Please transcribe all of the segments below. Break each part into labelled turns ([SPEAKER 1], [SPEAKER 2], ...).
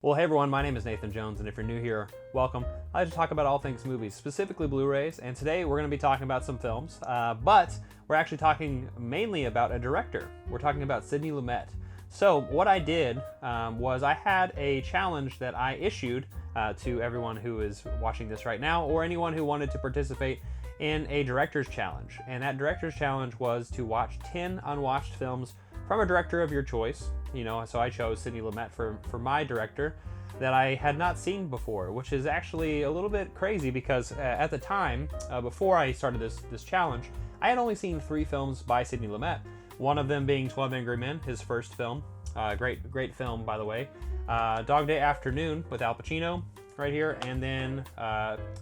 [SPEAKER 1] Well, hey everyone, my name is Nathan Jones, and if you're new here, welcome. I like to talk about all things movies, specifically Blu-rays, and today we're going to be talking about some films, but we're actually talking mainly about a director. We're talking about Sidney Lumet. So what I did was I had a challenge that I issued to everyone who is watching this right now, or anyone who wanted to participate in a director's challenge. And that director's challenge was to watch 10 unwatched films from a director of your choice. You know, so I chose Sidney Lumet for my director that I had not seen before, which is actually a little bit crazy because at the time, before I started this challenge, I had only seen 3 films by Sidney Lumet. One of them being 12 Angry Men, his first film. Great film, by the way. Dog Day Afternoon with Al Pacino, right here, and then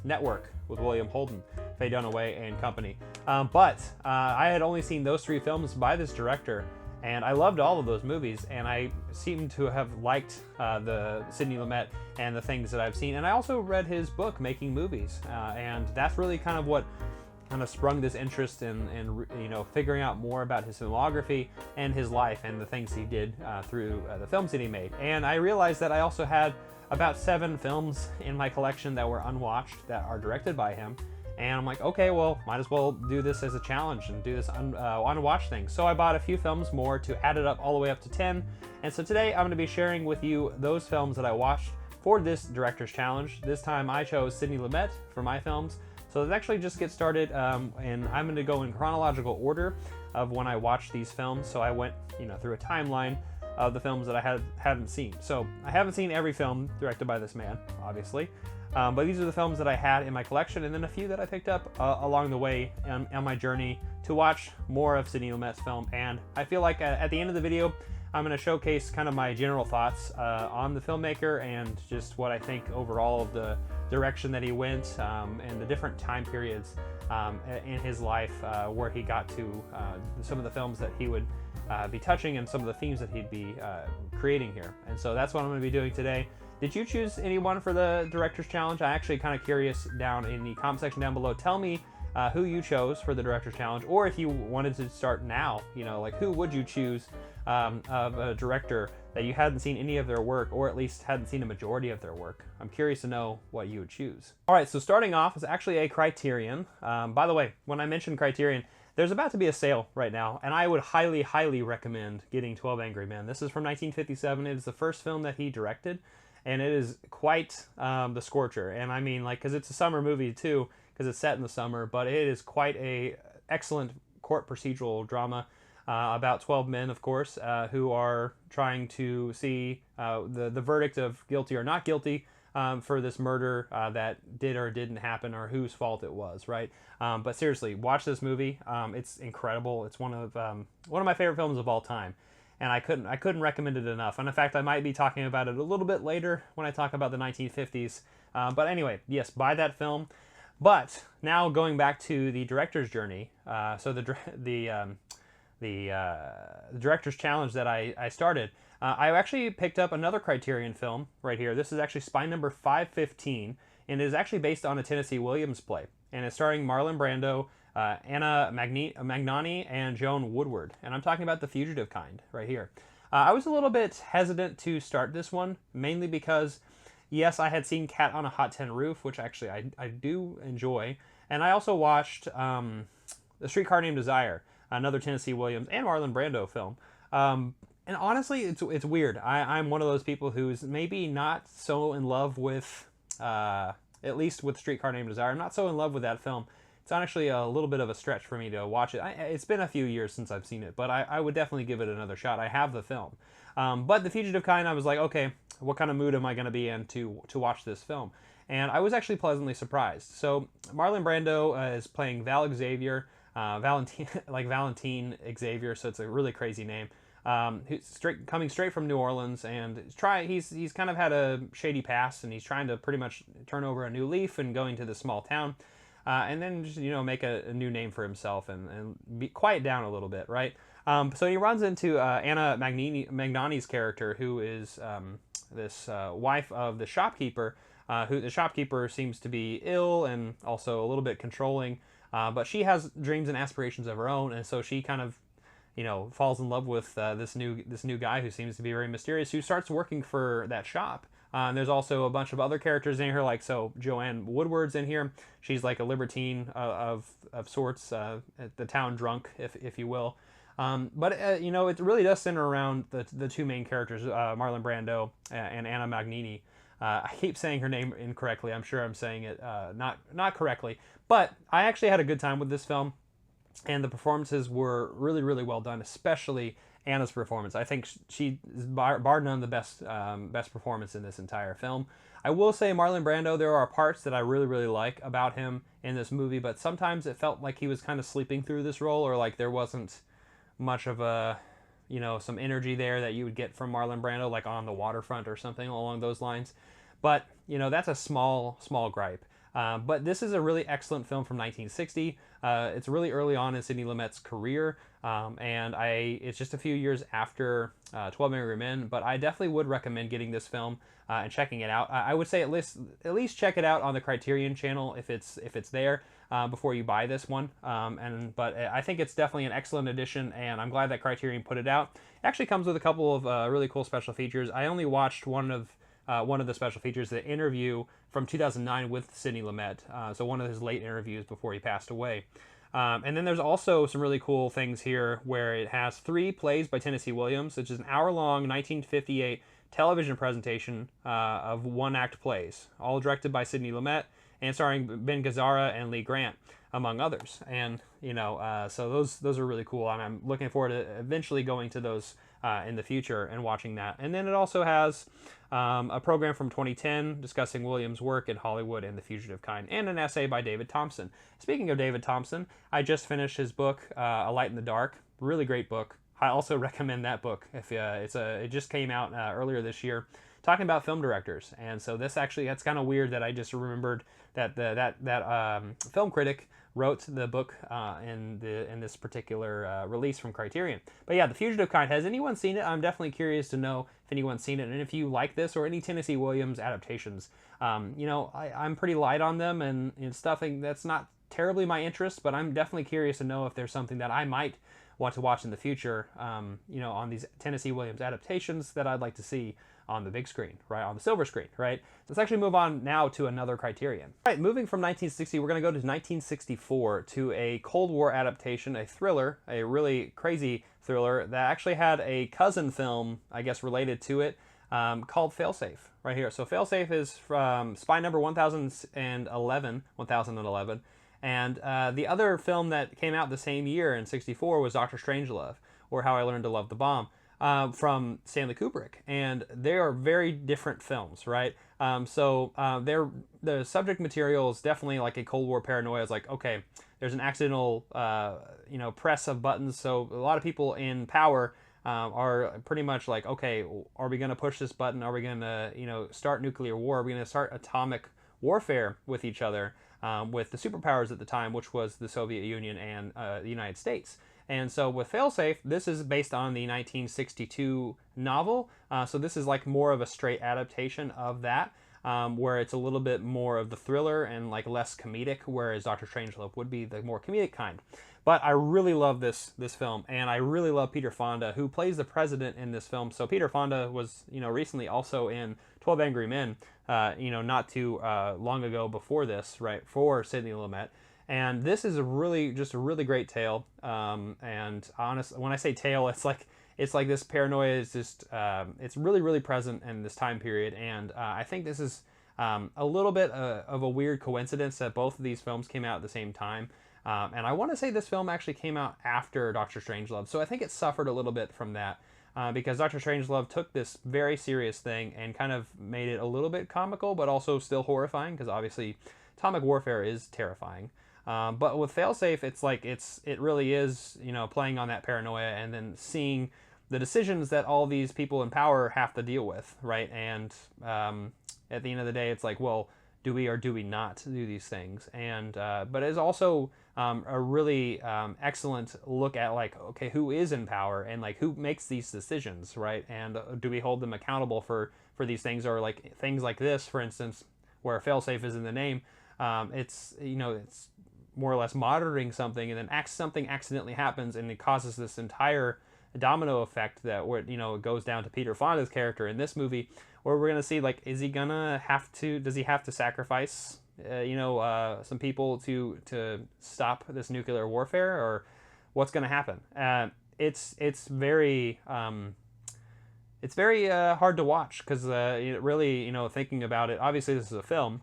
[SPEAKER 1] Network with William Holden, Faye Dunaway and company. But I had only seen those 3 films by this director, and I loved all of those movies, and I seem to have liked the Sidney Lumet and the things that I've seen. And I also read his book, Making Movies, and that's really kind of what kind of sprung this interest in you know, figuring out more about his filmography and his life and the things he did through the films that he made. And I realized that I also had about 7 films in my collection that were unwatched that are directed by him. And I'm like, okay, well, might as well do this as a challenge and do this unwatched thing. So I bought a few films more to add it up all the way up to 10. And so today I'm going to be sharing with you those films that I watched for this director's challenge. This time I chose Sidney Lumet for my films. So let's actually just get started, and I'm going to go in chronological order of when I watched these films. So I went, you know, through a timeline of the films that I haven't seen. So I haven't seen every film directed by this man, obviously. But these are the films that I had in my collection, and then a few that I picked up along the way on my journey to watch more of Sidney Lumet's film. And I feel like at the end of the video, I'm going to showcase kind of my general thoughts on the filmmaker and just what I think overall of the direction that he went and the different time periods in his life where he got to some of the films that he would be touching and some of the themes that he'd be creating here. And so that's what I'm going to be doing today. Did you choose anyone for the Director's Challenge? I'm actually kind of curious down in the comment section down below. Tell me who you chose for the Director's Challenge, or if you wanted to start now, you know, like who would you choose of a director that you hadn't seen any of their work, or at least hadn't seen a majority of their work? I'm curious to know what you would choose. All right, so starting off is actually a Criterion. By the way, when I mentioned Criterion, there's about to be a sale right now, and I would highly, highly recommend getting 12 Angry Men. This is from 1957. It is the first film that he directed. And it is quite the scorcher. And I mean, like, because it's a summer movie too, because it's set in the summer, but it is quite a excellent court procedural drama about 12 men, of course, who are trying to see the verdict of guilty or not guilty for this murder that did or didn't happen, or whose fault it was, right? But seriously, watch this movie. It's incredible. It's one of my favorite films of all time. And I couldn't recommend it enough. And in fact, I might be talking about it a little bit later when I talk about the 1950s. But anyway, yes, buy that film. But now going back to the director's journey, so the director's challenge that I started, I actually picked up another Criterion film right here. This is actually Spine Number 515, and it is actually based on a Tennessee Williams play, and it's starring Marlon Brando, Anna Magnani, and Joan Woodward. And I'm talking about The Fugitive Kind right here. I was a little bit hesitant to start this one, mainly because, yes, I had seen Cat on a Hot Tin Roof, which actually I do enjoy. And I also watched The Streetcar Named Desire, another Tennessee Williams and Marlon Brando film. And honestly, it's weird. I'm one of those people who's maybe not so in love with, at least with Streetcar Named Desire, I'm not so in love with that film. It's actually a little bit of a stretch for me to watch it. It's been a few years since I've seen it, but I would definitely give it another shot. I have the film. But The Fugitive Kind, I was like, okay, what kind of mood am I going to be in to watch this film? And I was actually pleasantly surprised. So Marlon Brando is playing Val Xavier, Valentine, like Valentine Xavier, so it's a really crazy name. Who's coming straight from New Orleans, and he's kind of had a shady past, and he's trying to pretty much turn over a new leaf and going to this small town. And then just, you know, make a new name for himself and be quiet down a little bit, right? So he runs into Anna Magnani's character, who is this wife of the shopkeeper, who the shopkeeper seems to be ill and also a little bit controlling, but she has dreams and aspirations of her own, and so she kind of, you know, falls in love with this new guy who seems to be very mysterious, who starts working for that shop There's also a bunch of other characters in here, like so Joanne Woodward's in here. She's like a libertine of sorts, the town drunk, if you will. But you know, it really does center around the two main characters, Marlon Brando and Anna Magnini. I keep saying her name incorrectly. I'm sure I'm saying it not correctly. But I actually had a good time with this film, and the performances were really, really well done, especially Anna's performance. I think she is bar none the best performance in this entire film. I will say Marlon Brando, there are parts that I really, really like about him in this movie, but sometimes it felt like he was kind of sleeping through this role, or like there wasn't much of a, you know, some energy there that you would get from Marlon Brando, like on the waterfront or something along those lines. But, you know, that's a small gripe. But this is a really excellent film from 1960. It's really early on in Sidney Lumet's career, and it's just a few years after 12 Angry Men, but I definitely would recommend getting this film and checking it out. I would say at least check it out on the Criterion channel if it's there before you buy this one. But I think it's definitely an excellent addition, and I'm glad that Criterion put it out. It actually comes with a couple of really cool special features. I only watched one of the special features, the interview from 2009 with Sidney Lumet, so one of his late interviews before he passed away. And then there's also some really cool things here where it has 3 plays by Tennessee Williams, which is an hour-long 1958 television presentation of one-act plays, all directed by Sidney Lumet and starring Ben Gazzara and Lee Grant, among others. And, you know, so those are really cool, and I'm looking forward to eventually going to those in the future and watching that. And then it also has a program from 2010 discussing Williams' work in Hollywood and The Fugitive Kind, and an essay by David Thompson. Speaking of David Thompson, I just finished his book, A Light in the Dark. Really great book. I also recommend that book. If it just came out earlier this year, talking about film directors. And so this actually, that's kind of weird that I just remembered that that film critic wrote the book in this particular release from Criterion. But yeah, The Fugitive Kind. Has anyone seen it? I'm definitely curious to know if anyone's seen it, and if you like this or any Tennessee Williams adaptations. You know, I'm pretty light on them, and stuff that's not terribly my interest, but I'm definitely curious to know if there's something that I might want to watch in the future, you know, on these Tennessee Williams adaptations that I'd like to see on the big screen, right, on the silver screen, right? Let's actually move on now to another Criterion. All right, moving from 1960, we're going to go to 1964 to a Cold War adaptation, a thriller, a really crazy thriller that actually had a cousin film, I guess, related to it, called Failsafe, right here. So Failsafe is from Spy Number 1011, and the other film that came out the same year in 64 was Dr. Strangelove, or How I Learned to Love the Bomb, from Stanley Kubrick, and they are very different films, right? The subject material is definitely like a Cold War paranoia. It's like, okay, there's an accidental, you know, press of buttons, so a lot of people in power are pretty much like, okay, are we going to push this button? Are we going to, you know, start nuclear war? Are we going to start atomic warfare with each other, with the superpowers at the time, which was the Soviet Union and the United States? And so with Failsafe, this is based on the 1962 novel. So this is like more of a straight adaptation of that, where it's a little bit more of the thriller and like less comedic, whereas Dr. Strangelove would be the more comedic kind. But I really love this film, and I really love Peter Fonda, who plays the president in this film. So Peter Fonda was, you know, recently also in 12 Angry Men, you know, not too long ago before this, right, for Sidney Lumet. And this is just a really great tale. And honestly, when I say tale, it's like this paranoia is just, it's really, really present in this time period. And I think this is a little bit of a weird coincidence that both of these films came out at the same time. And I want to say this film actually came out after Dr. Strangelove. So I think it suffered a little bit from that. Because Dr. Strangelove took this very serious thing and kind of made it a little bit comical, but also still horrifying, because obviously atomic warfare is terrifying. But with Failsafe, it's like it really is, you know, playing on that paranoia and then seeing the decisions that all these people in power have to deal with, right? And at the end of the day, it's like, well, do we or do we not do these things? And but it's also a really excellent look at, like, okay, who is in power and like who makes these decisions, right? And do we hold them accountable for these things, or like things like this, for instance, where Failsafe is in the name. It's, you know, it's more or less monitoring something, and then something accidentally happens and it causes this entire domino effect that where it goes down to Peter Fonda's character in this movie, where we're gonna see like, is he gonna have to? Does he have to sacrifice some people to stop this nuclear warfare, or what's gonna happen? It's very hard to watch because really thinking about it. Obviously, this is a film,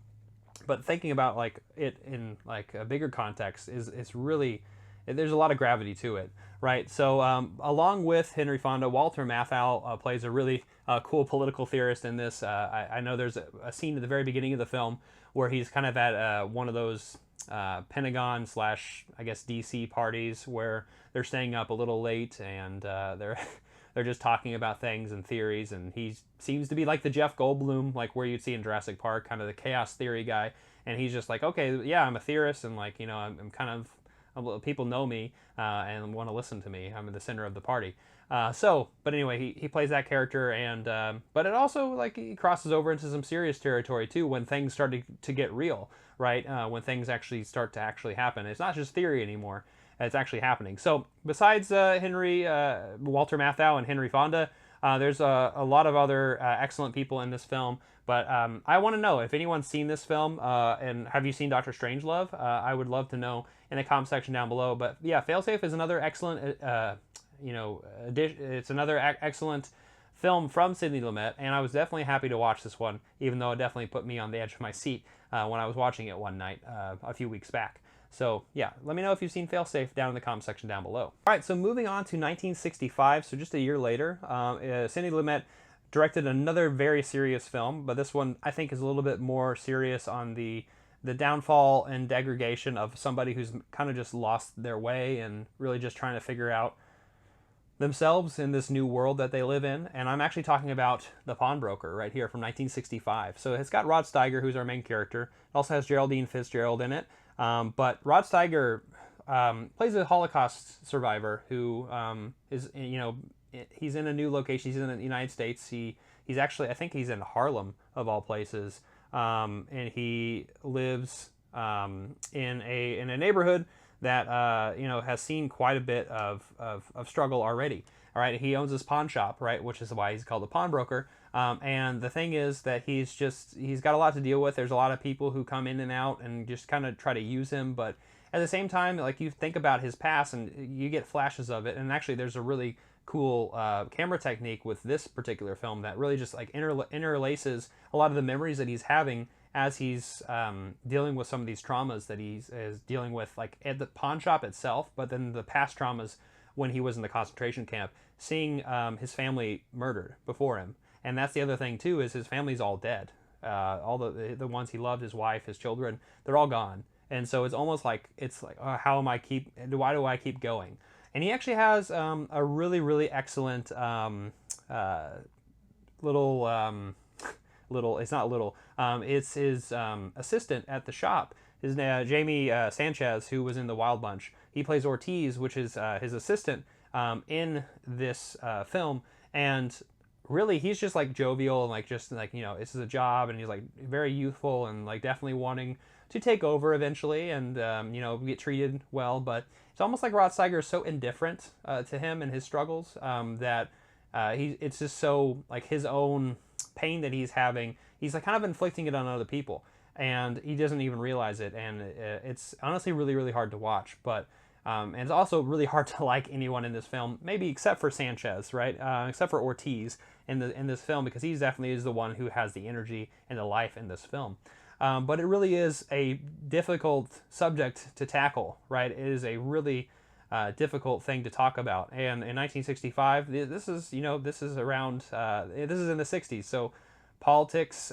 [SPEAKER 1] but thinking about like it in like a bigger context is really, there's a lot of gravity to it, right? So along with Henry Fonda, Walter Matthau plays a really cool political theorist in this. I know there's a scene at the very beginning of the film where he's kind of at one of those Pentagon / I guess DC parties where they're staying up a little late and they're just talking about things and theories, and he seems to be like the Jeff Goldblum, like where you'd see in Jurassic Park, kind of the chaos theory guy. And he's just like, okay, yeah, I'm a theorist, and like I'm kind of, people know me and want to listen to me. I'm in the center of the party. But anyway, he plays that character, and but it also like he crosses over into some serious territory too when things start to get real, right? When things actually start to actually happen. It's not just theory anymore. It's actually happening. So besides Walter Matthau and Henry Fonda, there's a lot of other excellent people in this film. But I want to know if anyone's seen this film, and have you seen Dr. Strangelove? I would love to know in the comment section down below. But yeah, Failsafe is another excellent, it's another excellent film from Sidney Lumet, and I was definitely happy to watch this one, even though it definitely put me on the edge of my seat when I was watching it one night a few weeks back. So yeah, let me know if you've seen Failsafe down in the comment section down below. All right, so moving on to 1965, so just a year later, Sidney Lumet directed another very serious film, but this one I think is a little bit more serious on the downfall and degradation of somebody who's kind of just lost their way and really just trying to figure out themselves in this new world that they live in. And I'm actually talking about The Pawnbroker right here from 1965. So it's got Rod Steiger, who's our main character. It also has Geraldine Fitzgerald in it. But Rod Steiger plays a Holocaust survivor who is, he's in a new location. He's in the United States. He's actually, I think he's in Harlem of all places, and he lives in a neighborhood that has seen quite a bit of struggle already. All right, he owns this pawn shop, right, which is why he's called a pawnbroker. And the thing is that he's got a lot to deal with. There's a lot of people who come in and out and just kind of try to use him, but at the same time, like you think about his past and you get flashes of it. And actually, there's a really cool camera technique with this particular film that really just like interlaces a lot of the memories that he's having as he's dealing with some of these traumas that he's is dealing with, like at the pawn shop itself, but then the past traumas when he was in the concentration camp, seeing his family murdered before him. And that's the other thing too, is his family's all dead. All the ones he loved, his wife, his children, they're all gone. And so it's almost like, why do I keep going? And he actually has a really, really excellent it's his assistant at the shop. His name, Jamie Sanchez, who was in The Wild Bunch. He plays Ortiz, which is his assistant in this film. And really, he's just like jovial and like this is a job, and he's like very youthful and like definitely wanting to take over eventually and get treated well. But it's almost like Rod Steiger is so indifferent to him and his struggles that it's just so like his own pain that he's having, he's like kind of inflicting it on other people, and he doesn't even realize it. And it's honestly really, really hard to watch. But and it's also really hard to like anyone in this film, maybe except for Sanchez, right? Except for Ortiz in this film, because he definitely is the one who has the energy and the life in this film. But it really is a difficult subject to tackle, right? It is a really difficult thing to talk about. And in 1965, this is in the 60s, so politics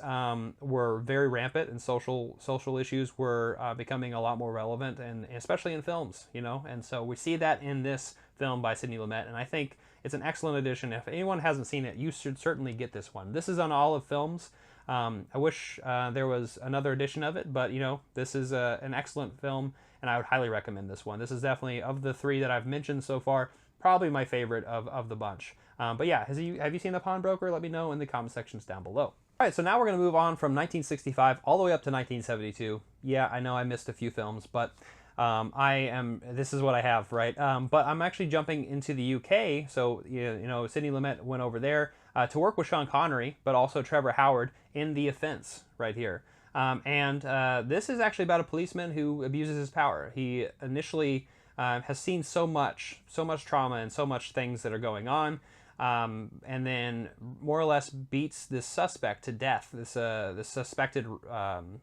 [SPEAKER 1] were very rampant, and social issues were becoming a lot more relevant, and especially in films, And so we see that in this film by Sidney Lumet, and I think it's an excellent addition. If anyone hasn't seen it, you should certainly get this one. This is on Olive Films. I wish there was another edition of it, but this is an excellent film, and I would highly recommend this one. This is definitely, of the three that I've mentioned so far, probably my favorite of the bunch. But yeah, have you seen The Pawnbroker? Let me know in the comment sections down below. All right, so now we're going to move on from 1965 all the way up to 1972. Yeah, I know I missed a few films, but This is what I have, right? But I'm actually jumping into the UK. So, Sidney Lumet went over there to work with Sean Connery, but also Trevor Howard in The Offense right here. This is actually about a policeman who abuses his power. He initially has seen so much trauma and so much things that are going on, and then more or less beats this suspect to death, this suspected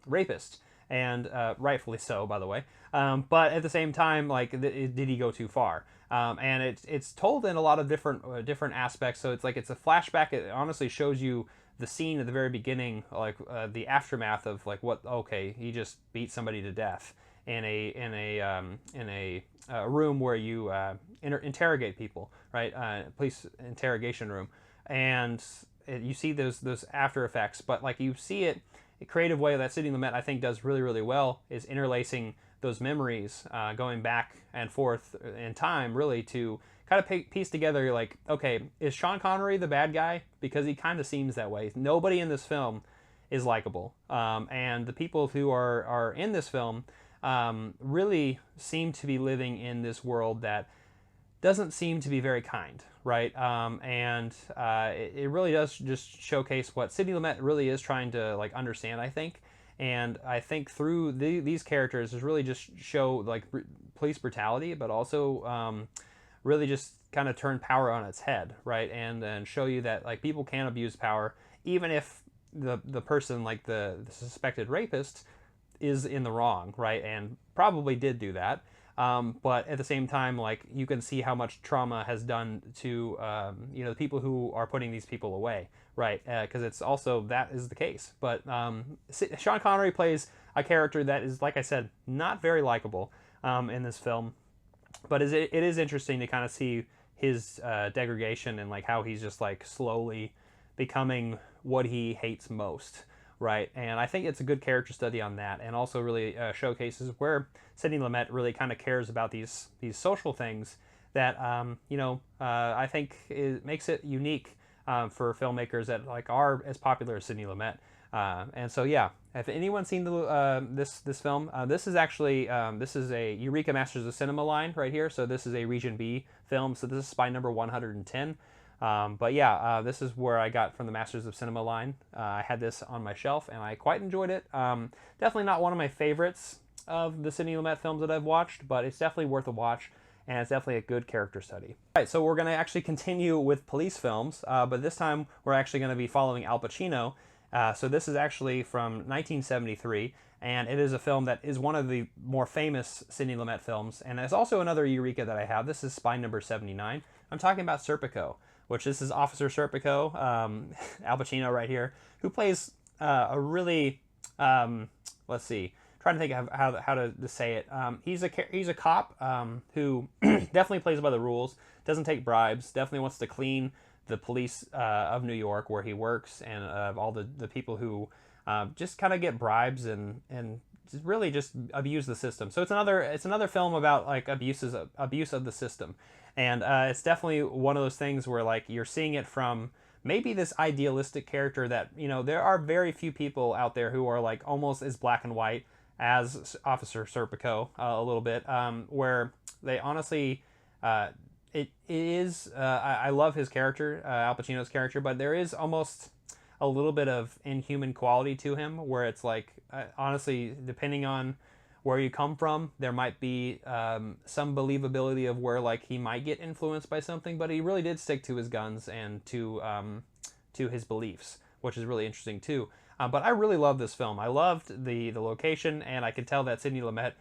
[SPEAKER 1] rapist, and rightfully so, by the way. But at the same time, like, did he go too far? And it's told in a lot of different aspects. So it's a flashback. It honestly shows you the scene at the very beginning, like the aftermath of like he just beat somebody to death in a room where you interrogate people, right? Police interrogation room, and you see those after effects. But like you see it, a creative way that Sidney Lumet I think does really really well is interlacing those memories, going back and forth in time, really to kind of piece together, like, okay, is Sean Connery the bad guy? Because he kind of seems that way. Nobody in this film is likable. And the people who are in this film really seem to be living in this world that doesn't seem to be very kind, right? It really does just showcase what Sidney Lumet really is trying to like understand, I think. And I think through these characters is really just show like police brutality, but also really just kind of turn power on its head, right? And show you that like people can abuse power, even if the person, like the suspected rapist, is in the wrong, right? And probably did do that. But at the same time, like you can see how much trauma has done to the people who are putting these people away, right? Because it's also that is the case. But Sean Connery plays a character that is, like I said, not very likable in this film. But it is interesting to kind of see his degradation and like how he's just like slowly becoming what he hates most, right? And I think it's a good character study on that, and also really showcases where Sidney Lumet really kind of cares about these social things that I think makes it unique for filmmakers that like are as popular as Sidney Lumet. And so yeah, if anyone's seen this film, this is actually this is a Eureka Masters of Cinema line right here. So this is a Region B film. So this is spy number 110. But yeah, this is where I got from the Masters of Cinema line. I had this on my shelf and I quite enjoyed it. Definitely not one of my favorites of the Sidney Lumet films that I've watched, but it's definitely worth a watch, and it's definitely a good character study. All right, so we're going to actually continue with police films, but this time we're actually going to be following Al Pacino. So this is actually from 1973, and it is a film that is one of the more famous Sidney Lumet films, and it's also another Eureka that I have. This is spy number 79. I'm talking about Serpico, which this is Officer Serpico, Al Pacino right here, who plays a really, let's see, trying to think of how to say it. He's a cop who definitely plays by the rules, doesn't take bribes, definitely wants to clean the police of New York where he works, and all the people who just kind of get bribes and really just abuse the system. So it's another film about like abuse of the system, and it's definitely one of those things where like you're seeing it from maybe this idealistic character that there are very few people out there who are like almost as black and white as Officer Serpico a little bit, where they honestly. It is. I love his character, Al Pacino's character, but there is almost a little bit of inhuman quality to him, where it's like, honestly, depending on where you come from, there might be some believability of where like he might get influenced by something, but he really did stick to his guns and to his beliefs, which is really interesting too. But I really love this film. I loved the location, and I could tell that Sidney Lumet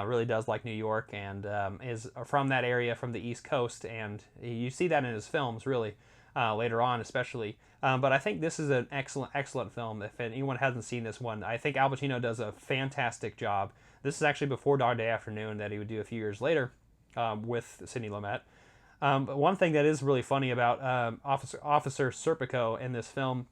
[SPEAKER 1] really does like New York and is from that area, from the East Coast, and you see that in his films really later on especially. But I think this is an excellent film. If anyone hasn't seen this one, I think Al Pacino does a fantastic job. This is actually before Dog Day Afternoon that he would do a few years later with Sidney Lumet. But one thing that is really funny about Officer Serpico in this film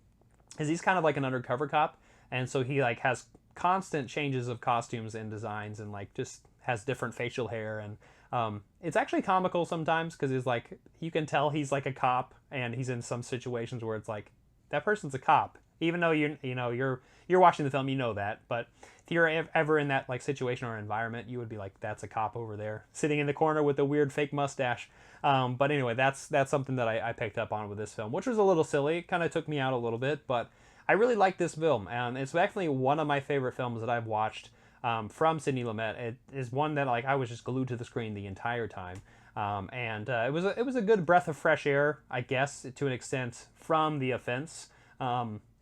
[SPEAKER 1] is he's kind of like an undercover cop, and so he like has constant changes of costumes and designs, and like just has different facial hair, and it's actually comical sometimes because he's like, you can tell he's like a cop, and he's in some situations where it's like that person's a cop even though you're watching the film, you know that. But if you're ever in that like situation or environment, you would be like, that's a cop over there sitting in the corner with a weird fake mustache. But anyway, that's something that I picked up on with this film, which was a little silly. It kind of took me out a little bit, but I really like this film, and it's actually one of my favorite films that I've watched from Sidney Lumet. It is one that like I was just glued to the screen the entire time, and it was a good breath of fresh air, I guess, to an extent, from The Offense,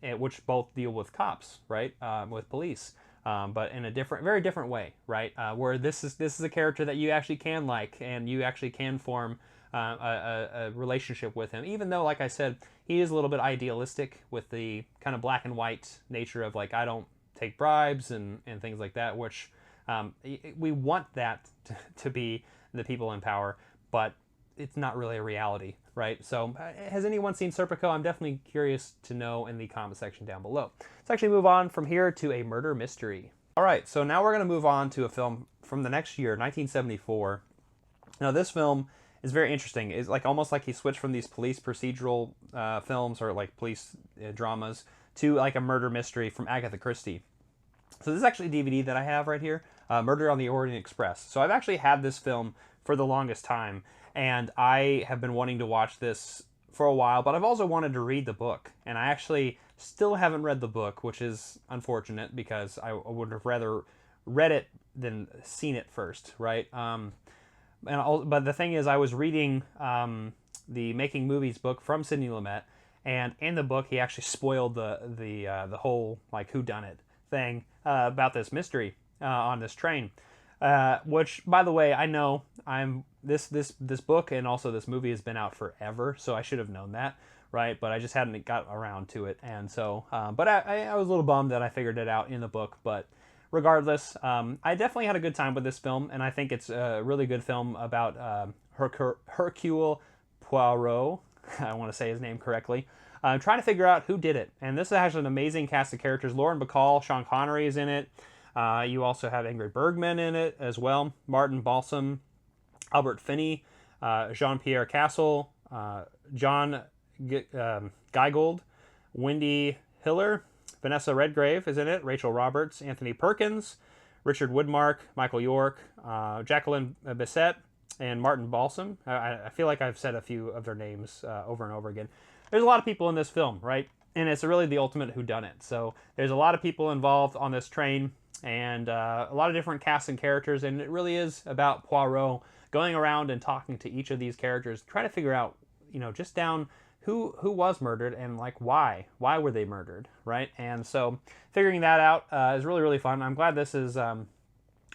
[SPEAKER 1] which both deal with cops, right, with police. But in a very different way, right? Where this is a character that you actually can like, and you actually can form a relationship with him, even though, like I said, he is a little bit idealistic with the kind of black and white nature of like, I don't take bribes and things like that, which we want that to be the people in power, but it's not really a reality, right? So has anyone seen Serpico? I'm definitely curious to know in the comment section down below. Let's actually move on from here to a murder mystery. All right, so now we're going to move on to a film from the next year, 1974. Now this film is very interesting. It's like almost like he switched from these police procedural films or like police dramas to like a murder mystery from Agatha Christie. So this is actually a DVD that I have right here, Murder on the Orient Express. So I've actually had this film for the longest time, and I have been wanting to watch this for a while, but I've also wanted to read the book, and I actually still haven't read the book, which is unfortunate because I would have rather read it than seen it first, right? But the thing is, I was reading the Making Movies book from Sidney Lumet, and in the book he actually spoiled the whole like whodunit thing about this mystery on this train. Which, by the way, I know this book and also this movie has been out forever, so I should have known that, right? But I just hadn't got around to it, and so, but I was a little bummed that I figured it out in the book. But regardless, I definitely had a good time with this film, and I think it's a really good film about Hercule Poirot. I want to say his name correctly. Trying to figure out who did it, and this has an amazing cast of characters. Lauren Bacall, Sean Connery is in it. You also have Ingrid Bergman in it as well. Martin Balsam, Albert Finney, Jean-Pierre Cassel, John Geigold, Wendy Hiller, Vanessa Redgrave is in it, Rachel Roberts, Anthony Perkins, Richard Woodmark, Michael York, Jacqueline Bisset, and Martin Balsam. I feel like I've said a few of their names over and over again. There's a lot of people in this film, right? And it's really the ultimate whodunit. So there's a lot of people involved on this train, and a lot of different casts and characters, and it really is about Poirot going around and talking to each of these characters, trying to figure out, just down who was murdered and like why were they murdered, right? And so figuring that out is really, really fun. I'm glad this is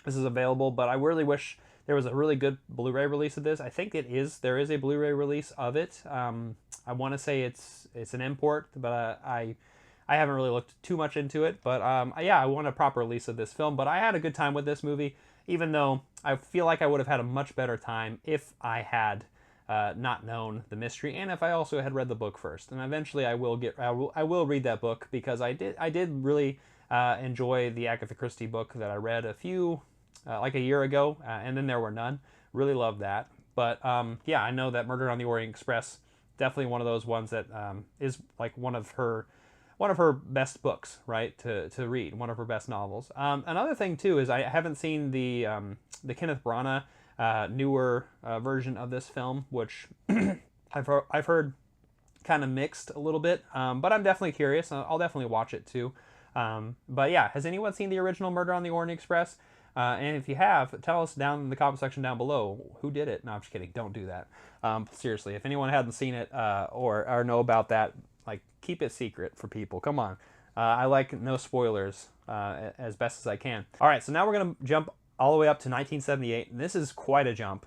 [SPEAKER 1] available, but I really wish there was a really good Blu-ray release of this. I think there is a Blu-ray release of it. I want to say it's an import, but I haven't really looked too much into it. But yeah, I want a proper release of this film. But I had a good time with this movie, even though I feel like I would have had a much better time if I had not known the mystery, and if I also had read the book first. And eventually, I will read that book, because I did really enjoy the Agatha Christie book that I read like a year ago, and then there were none. Really loved that. But yeah, I know that Murder on the Orient Express, definitely one of those ones that is like one of her best books, right, to read, one of her best novels. Another thing too is I haven't seen the Kenneth Branagh newer version of this film, which I've heard kind of mixed a little bit, but I'm definitely curious. I'll definitely watch it too. But yeah, has anyone seen the original Murder on the Orient Express? And if you have, tell us down in the comment section down below who did it. No, I'm just kidding. Don't do that. Seriously, if anyone hadn't seen it or know about that, like, keep it secret for people. Come on. I like no spoilers as best as I can. All right, so now we're going to jump all the way up to 1978. And this is quite a jump,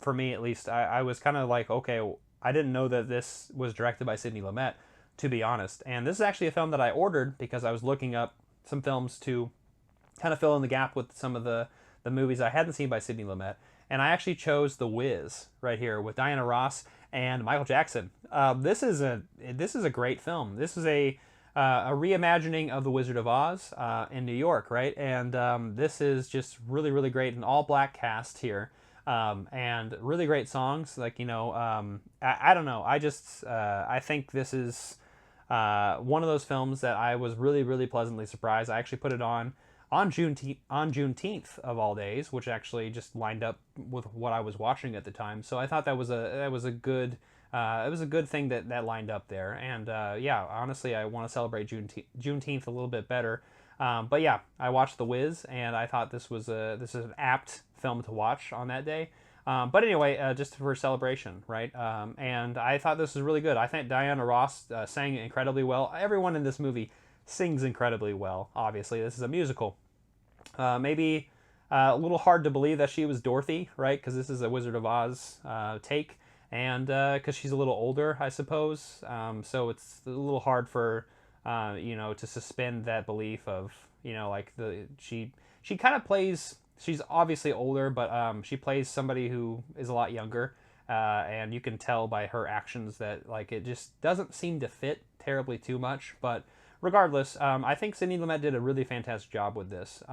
[SPEAKER 1] for me at least. I was kind of like, okay, I didn't know that this was directed by Sidney Lumet, to be honest. And this is actually a film that I ordered because I was looking up some films to kind of fill in the gap with some of the movies I hadn't seen by Sidney Lumet. And I actually chose The Wiz right here with Diana Ross and Michael Jackson. This is a great film. This is a reimagining of The Wizard of Oz in New York, right? And this is just really, really great. An all-black cast here, and really great songs. Like, I don't know. I think this is one of those films that I was really, really pleasantly surprised. I actually put it on Juneteenth of all days, which actually just lined up with what I was watching at the time. So I thought that was a good it was a good thing that lined up there. And yeah, honestly, I want to celebrate Juneteenth a little bit better. But yeah, I watched The Wiz, and I thought this is an apt film to watch on that day. But anyway, just for celebration, right? And I thought this was really good. I think Diana Ross sang incredibly well. Everyone in this movie sings incredibly well. Obviously, this is a musical. Maybe a little hard to believe that she was Dorothy, right? Because this is a Wizard of Oz take, and because she's a little older, I suppose. So it's a little hard for to suspend that belief of like she kind of plays. She's obviously older, but she plays somebody who is a lot younger, and you can tell by her actions that like it just doesn't seem to fit terribly too much. But regardless, I think Sidney Lumet did a really fantastic job with this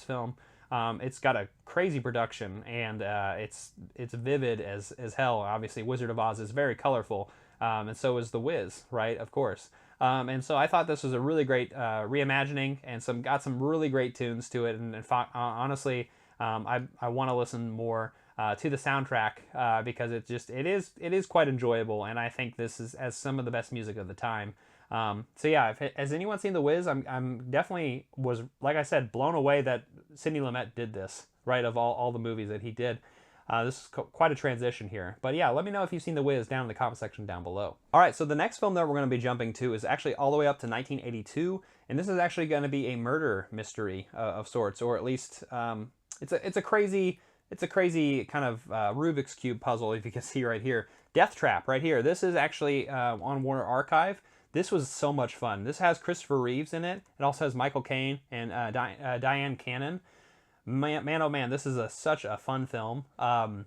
[SPEAKER 1] film. It's got a crazy production, and it's vivid as hell. Obviously, Wizard of Oz is very colorful, and so is The Wiz, right? Of course. And so I thought this was a really great reimagining, and got some really great tunes to it. And honestly, I want to listen more to the soundtrack because it is quite enjoyable, and I think this is as some of the best music of the time. So yeah, has anyone seen The Wiz? I'm definitely was, like I said, blown away that Sidney Lumet did this, right? Of all the movies that he did. This is quite a transition here. But yeah, let me know if you've seen The Wiz down in the comment section down below. All right, so the next film that we're going to be jumping to is actually all the way up to 1982, and this is actually going to be a murder mystery of sorts, or at least it's a crazy kind of Rubik's Cube puzzle, if you can see right here. Deathtrap right here. This is actually on Warner Archive. This was so much fun. This has Christopher Reeves in it. It also has Michael Caine and Dyan Cannon. Man, oh man, this is such a fun film.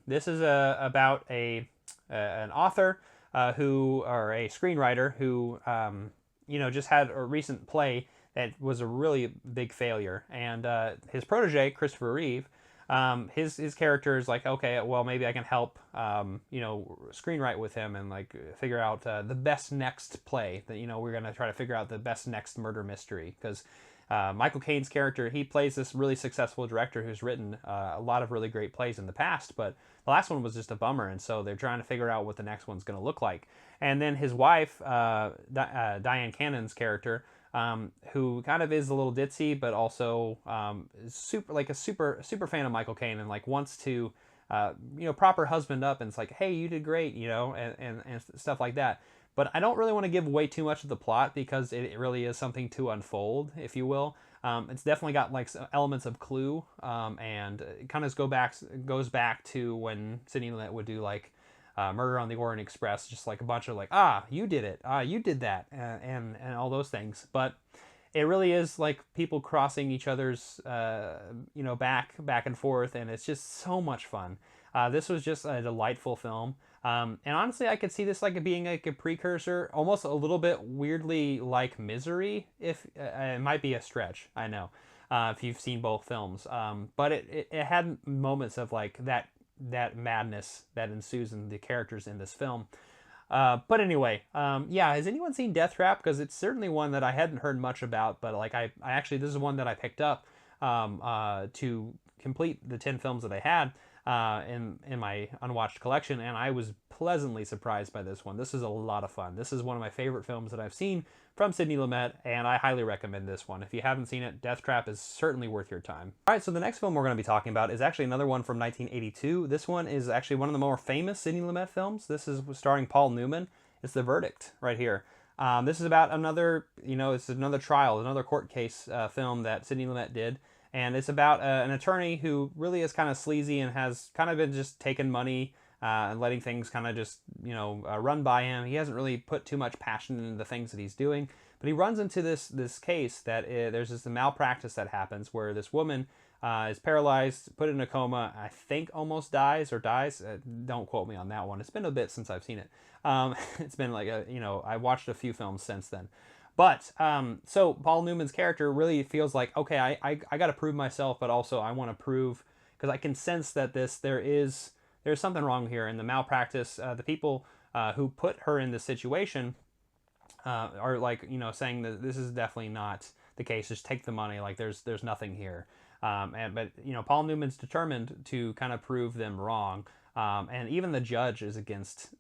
[SPEAKER 1] This is about an author or a screenwriter who just had a recent play that was a really big failure, and his protege Christopher Reeve. His character is like, okay, well, maybe I can help, screenwrite with him and like figure out the best next play that, we're going to try to figure out the best next murder mystery. Because Michael Caine's character, he plays this really successful director who's written a lot of really great plays in the past, but the last one was just a bummer. And so they're trying to figure out what the next one's going to look like. And then his wife, Dyan Cannon's character, who kind of is a little ditzy, but also super fan of Michael Caine, and like wants to proper husband up, and it's like, hey, you did great, and stuff like that. But I don't really want to give away too much of the plot because it really is something to unfold, if you will. It's definitely got like some elements of Clue, and it kind of goes back to when Sidney Lumet would do like Murder on the Orient Express, just like a bunch of like, you did it, you did that, and all those things. But it really is like people crossing each other's, back and forth, and it's just so much fun. This was just a delightful film. And honestly, I could see this like being like a precursor, almost a little bit weirdly like Misery. If it might be a stretch, I know, if you've seen both films. But it had moments of like that madness that ensues in the characters in this film. But anyway, has anyone seen Deathtrap? Because it's certainly one that I hadn't heard much about, but like I actually, this is one that I picked up to complete the 10 films that I had in my unwatched collection, and I was pleasantly surprised by this one. This is a lot of fun. This is one of my favorite films that I've seen from Sidney Lumet, and I highly recommend this one. If you haven't seen it, Deathtrap is certainly worth your time. All right, so the next film we're going to be talking about is actually another one from 1982. This one is actually one of the more famous Sidney Lumet films. This is starring Paul Newman. It's The Verdict right here. This is about another, it's another trial, another court case film that Sidney Lumet did. And it's about an attorney who really is kind of sleazy and has kind of been just taking money and letting things kind of just, run by him. He hasn't really put too much passion into the things that he's doing. But he runs into this case that there's this malpractice that happens where this woman is paralyzed, put in a coma, I think almost dies. Don't quote me on that one. It's been a bit since I've seen it. It's been like, I watched a few films since then. But, so Paul Newman's character really feels like, okay, I got to prove myself, but also I want to prove, because I can sense that there's something wrong here. And the malpractice, the people who put her in this situation, are like, saying that this is definitely not the case. Just take the money. Like there's nothing here. But Paul Newman's determined to kind of prove them wrong. And even the judge is against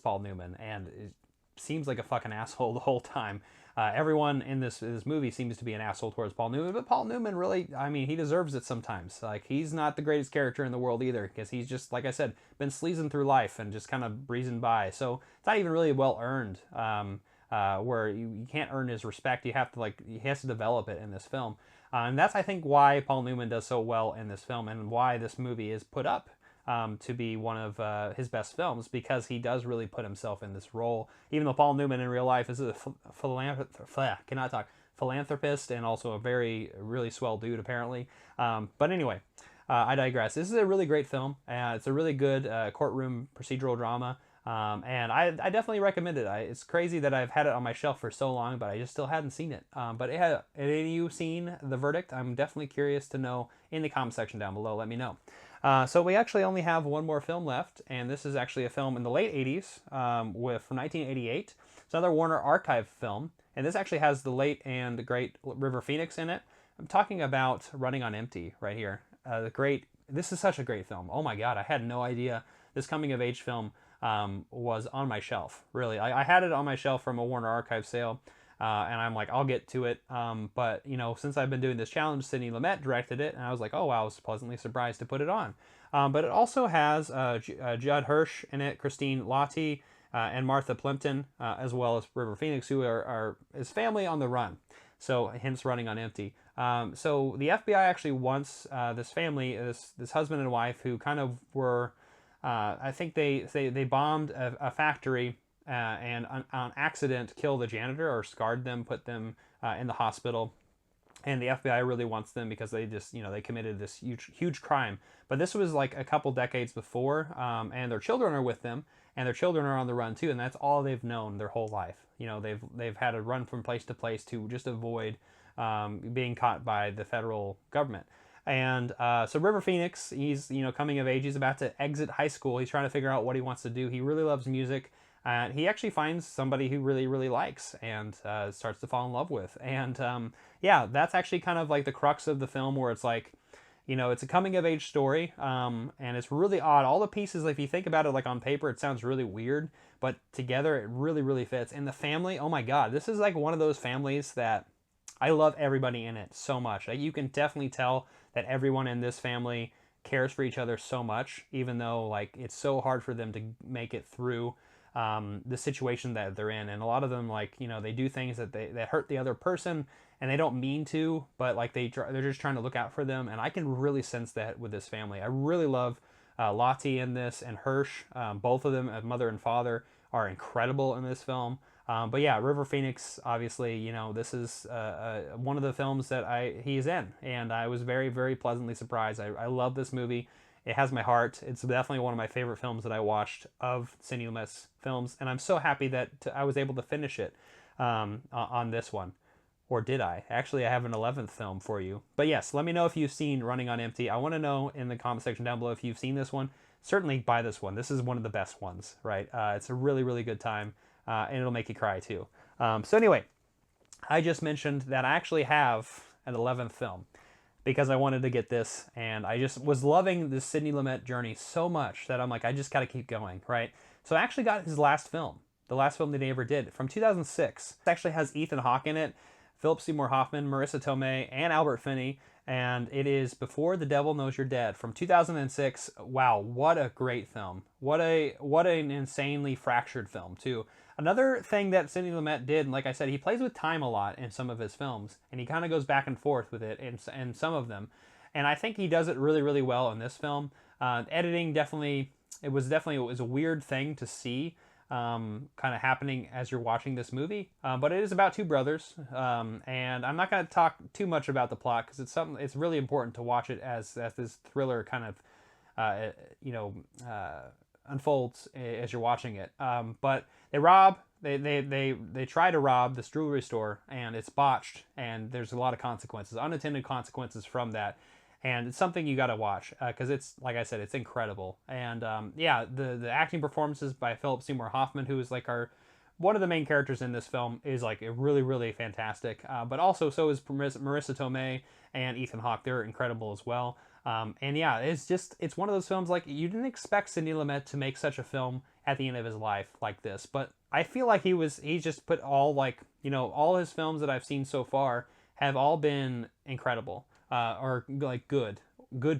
[SPEAKER 1] Paul Newman, and it seems like a fucking asshole the whole time. Everyone in this movie seems to be an asshole towards Paul Newman, but Paul Newman really, I mean, he deserves it sometimes. Like, he's not the greatest character in the world either, because he's just, like I said, been sleazing through life and just kind of breezing by. So it's not even really well earned, where you can't earn his respect. You have to, he has to develop it in this film. And that's, I think, why Paul Newman does so well in this film, and why this movie is put up to be one of his best films, because he does really put himself in this role. Even though Paul Newman in real life is a philanthropist and also a really swell dude, apparently. But anyway, I digress. This is a really great film. It's a really good courtroom procedural drama. And I definitely recommend it. It's crazy that I've had it on my shelf for so long, but I just still hadn't seen it. But have any of you seen the verdict? I'm definitely curious to know in the comment section down below. Let me know. So we actually only have one more film left, and this is actually a film in the late 80s from 1988. It's another Warner Archive film, and this actually has the late and great River Phoenix in it. I'm talking about Running on Empty right here. This is such a great film. Oh my God, I had no idea this coming-of-age film was on my shelf, really. I had it on my shelf from a Warner Archive sale, and I'm like, I'll get to it. But, since I've been doing this challenge, Sidney Lumet directed it, and I was like, oh, wow, I was pleasantly surprised to put it on. But it also has Judd Hirsch in it, Christine Lottie, and Martha Plimpton, as well as River Phoenix, who are his family on the run. So, hence Running on Empty. So, the FBI actually wants this family, this husband and wife, who kind of were... I think they bombed a factory and on accident killed the janitor, or scarred them, put them in the hospital. And the FBI really wants them because they just, they committed this huge crime. But this was like a couple decades before, and their children are with them, and their children are on the run too, and that's all they've known their whole life. They've had to run from place to place to just avoid being caught by the federal government. And so River Phoenix, he's coming of age. He's about to exit high school. He's trying to figure out what he wants to do. He really loves music. He actually finds somebody who really likes and starts to fall in love with. And yeah, that's actually kind of like the crux of the film, where it's like, it's a coming of age story, and it's really odd. All the pieces, if you think about it, like on paper, it sounds really weird, but together it really fits. And the family, oh my God, this is like one of those families that I love everybody in it so much. Like, you can definitely tell that everyone in this family cares for each other so much, even though it's so hard for them to make it through the situation that they're in. And a lot of them, they do things that hurt the other person, and they don't mean to, but they're just trying to look out for them. And I can really sense that with this family. I really love Lottie in this, and Hirsch. Both of them, mother and father, are incredible in this film. But yeah, River Phoenix, obviously, this is one of the films that he's in, and I was very pleasantly surprised. I love this movie. It has my heart. It's definitely one of my favorite films that I watched of Sidney Lumet's films, and I'm so happy that I was able to finish it on this one. Or did I? Actually, I have an 11th film for you. But yes, let me know if you've seen Running on Empty. I want to know in the comment section down below if you've seen this one. Certainly buy this one. This is one of the best ones, right? It's a really good time. And it'll make you cry too. So anyway, I just mentioned that I actually have an 11th film because I wanted to get this, and I just was loving this Sidney Lumet journey so much that I'm like, I just got to keep going, right? So I actually got his last film, the last film that he ever did, from 2006. It actually has Ethan Hawke in it, Philip Seymour Hoffman, Marissa Tomei, and Albert Finney, and it is Before the Devil Knows You're Dead from 2006. Wow, what a great film. What an insanely fractured film too. Another thing that Sidney Lumet did, and like I said, he plays with time a lot in some of his films, and he kind of goes back and forth with it in some of them. And I think he does it really well in this film. Editing it was a weird thing to see kind of happening as you're watching this movie. But it is about two brothers, and I'm not going to talk too much about the plot because it's really important to watch it as this thriller kind of unfolds as you're watching it. But they try to rob this jewelry store, and it's botched, and there's a lot of consequences, unintended consequences from that. And it's something you got to watch because it's, like I said, it's incredible. And yeah, the acting performances by Philip Seymour Hoffman, who is like our one of the main characters in this film is like really, really fantastic. But also, so is Marissa Tomei and Ethan Hawke. They're incredible as well. And yeah, it's one of those films like you didn't expect Sidney Lumet to make such a film at the end of his life like this. But I feel like he just put all like, all his films that I've seen so far have all been incredible, or like good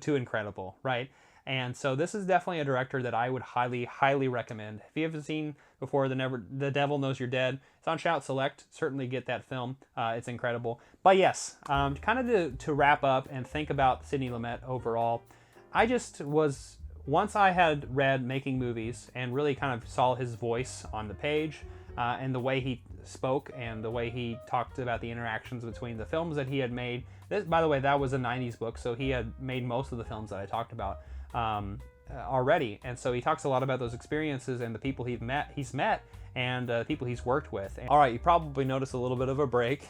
[SPEAKER 1] to incredible, right? And so this is definitely a director that I would highly, highly recommend. If you haven't seen before, The Devil Knows You're Dead, it's on Shout Select. Certainly get that film. It's incredible. But yes, kind of to wrap up and think about Sidney Lumet overall, I just was, once I had read Making Movies and really kind of saw his voice on the page, and the way he spoke and the way he talked about the interactions between the films that he had made. This, by the way, that was a 90s book, so he had made most of the films that I talked about already, and so he talks a lot about those experiences and the people he's met and people he's worked with. All right, you probably noticed a little bit of a break,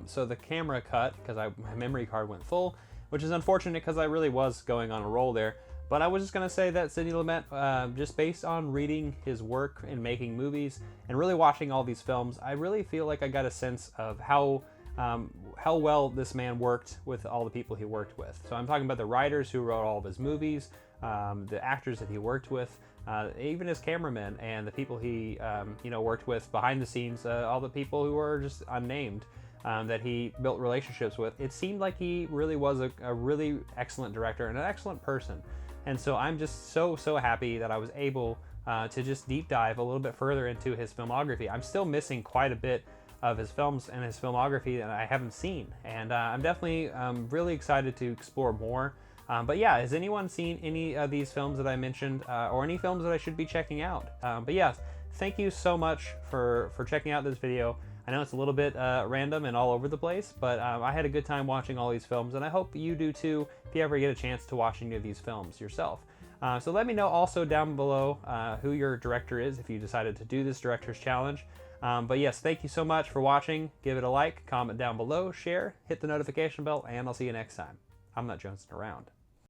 [SPEAKER 1] so the camera cut because my memory card went full, which is unfortunate because I really was going on a roll there. But I was just going to say that Sidney Lumet, just based on reading his work and making movies and really watching all these films, I really feel like I got a sense of how well this man worked with all the people he worked with. So I'm talking about the writers who wrote all of his movies, the actors that he worked with, even his cameramen and the people he worked with behind the scenes, all the people who were just unnamed, that he built relationships with. It seemed like he really was a really excellent director and an excellent person. And so I'm just so happy that I was able to just deep dive a little bit further into his filmography. I'm still missing quite a bit of his films and his filmography that I haven't seen, and I'm definitely really excited to explore more. But yeah, has anyone seen any of these films that I mentioned, or any films that I should be checking out? But yeah, thank you so much for checking out this video. I know it's a little bit random and all over the place, but I had a good time watching all these films, and I hope you do too if you ever get a chance to watch any of these films yourself. So let me know also down below who your director is if you decided to do this director's challenge. But yes, thank you so much for watching. Give it a like, comment down below, share, hit the notification bell, and I'll see you next time. I'm not jonesing around.